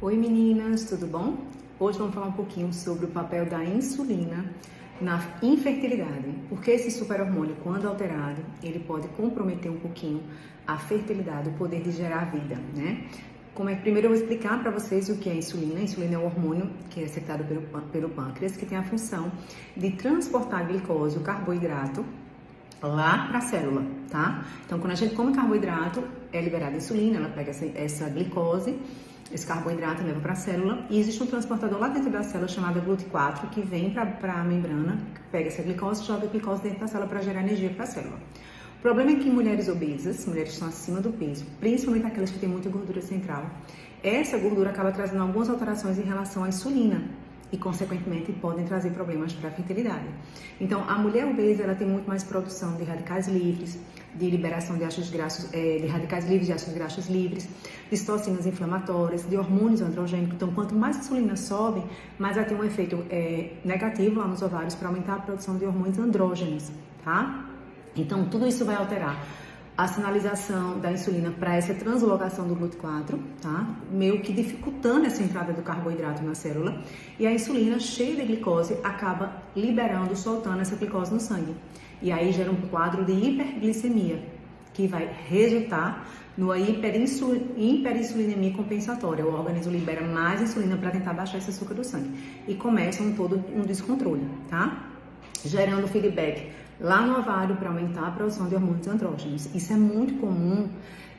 Oi meninas, tudo bom? Hoje vamos falar um pouquinho sobre o papel da insulina na infertilidade, porque esse super-hormônio, quando alterado, ele pode comprometer um pouquinho a fertilidade, o poder de gerar vida, né? Primeiro eu vou explicar para vocês o que é a insulina. A insulina é um hormônio que é secretado pelo pâncreas, que tem a função de transportar a glicose, o carboidrato, lá para a célula, tá? Então, quando a gente come carboidrato, é liberada a insulina, ela pega essa glicose, esse carboidrato leva para a célula, e existe um transportador lá dentro da célula chamado GLUT4, que vem para a membrana, pega essa glicose e joga a glicose dentro da célula para gerar energia para a célula. O problema é que em mulheres obesas, mulheres que estão acima do peso, principalmente aquelas que têm muita gordura central, essa gordura acaba trazendo algumas alterações em relação à insulina, e, consequentemente, podem trazer problemas para a fertilidade. Então, a mulher obesa, ela tem muito mais produção de radicais livres, de liberação de ácidos graxos, de radicais livres, de ácidos graxos livres, de citocinas inflamatórias, de hormônios androgênicos. Então, quanto mais a insulina sobe, mais ela tem um efeito negativo lá nos ovários para aumentar a produção de hormônios andrógenos, tá? Então, tudo isso vai alterar a sinalização da insulina para essa translocação do GLUT4, tá? Meio que dificultando essa entrada do carboidrato na célula. E a insulina, cheia de glicose, acaba liberando, soltando essa glicose no sangue. E aí gera um quadro de hiperglicemia, que vai resultar numa hiperinsulinemia compensatória. O organismo libera mais insulina para tentar baixar esse açúcar do sangue. E começa um descontrole, tá? Gerando feedback lá no ovário para aumentar a produção de hormônios andrógenos. Isso é muito comum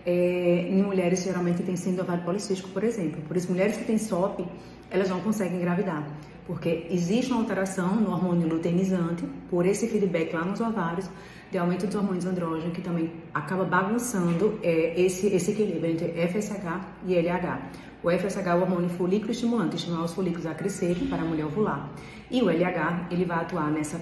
em mulheres geralmente que têm síndrome do ovário policístico, por exemplo. Por isso, mulheres que têm SOP, elas não conseguem engravidar, porque existe uma alteração no hormônio luteinizante, por esse feedback lá nos ovários, de aumento dos hormônios andrógenos, que também acaba bagunçando esse equilíbrio entre FSH e LH. O FSH é o hormônio folículo estimulante, estimular os folículos a crescerem para a mulher ovular. E o LH, ele vai atuar nessa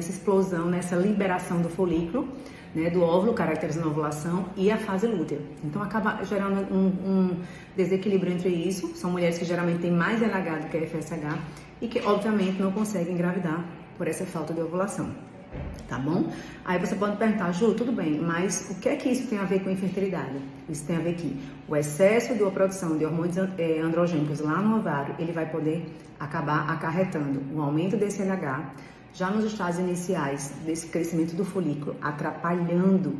explosão, nessa liberação do folículo, né, do óvulo, caracterizando a ovulação, e a fase lútea. Então, acaba gerando um desequilíbrio entre isso. São mulheres que geralmente têm mais LH do que FSH e que, obviamente, não conseguem engravidar por essa falta de ovulação. Tá bom? Aí você pode perguntar, Ju, tudo bem, mas o que é que isso tem a ver com infertilidade? Isso tem a ver que o excesso da produção de hormônios androgênicos lá no ovário, ele vai poder acabar acarretando o aumento desse LH, já nos estágios iniciais desse crescimento do folículo, atrapalhando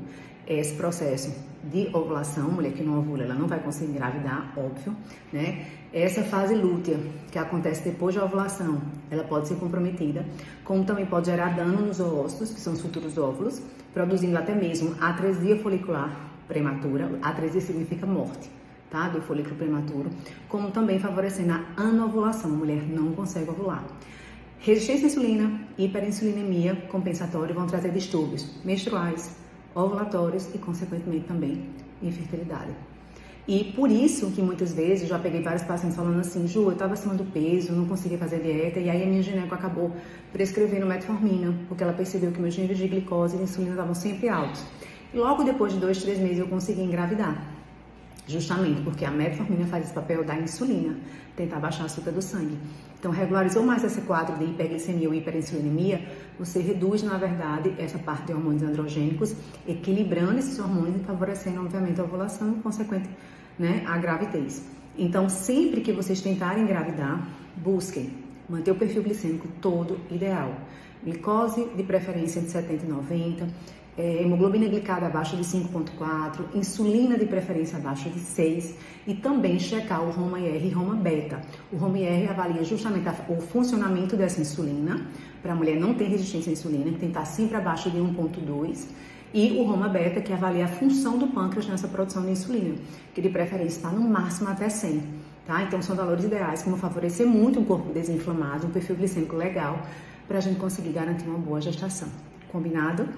esse processo de ovulação. Mulher que não ovula, ela não vai conseguir engravidar, óbvio, né? Essa fase lútea, que acontece depois da ovulação, ela pode ser comprometida, como também pode gerar dano nos oócitos, que são os futuros óvulos, produzindo até mesmo atresia folicular prematura. Atresia significa morte, tá? Do folículo prematuro, como também favorecendo a anovulação. A mulher não consegue ovular. Resistência à insulina, hiperinsulinemia compensatória vão trazer distúrbios menstruais, ovulatórios e, consequentemente, também infertilidade. E por isso que muitas vezes eu já peguei vários pacientes falando assim, Ju, eu estava acima do peso, não conseguia fazer dieta, e aí a minha gineco acabou prescrevendo metformina, porque ela percebeu que meus níveis de glicose e de insulina estavam sempre altos. E logo depois de 2, 3 meses eu consegui engravidar, justamente porque a metformina faz esse papel da insulina, tentar baixar o açúcar do sangue. Então, regularizou mais esse quadro de hiperglicemia ou hiperinsulinemia, você reduz, na verdade, essa parte de hormônios androgênicos, equilibrando esses hormônios e favorecendo, obviamente, a ovulação e, consequente, né, a gravidez. Então, sempre que vocês tentarem engravidar, busquem manter o perfil glicêmico todo ideal. Glicose, de preferência, de 70 e 90, hemoglobina glicada abaixo de 5,4, insulina de preferência abaixo de 6 e também checar o HOMA-IR e HOMA-beta. O HOMA-IR avalia justamente o funcionamento dessa insulina, para a mulher não ter resistência à insulina, que tem que estar sempre abaixo de 1,2, e o HOMA-beta, que avalia a função do pâncreas nessa produção de insulina, que de preferência está no máximo até 100. Tá? Então são valores ideais que vão favorecer muito um corpo desinflamado, um perfil glicêmico legal, para a gente conseguir garantir uma boa gestação. Combinado?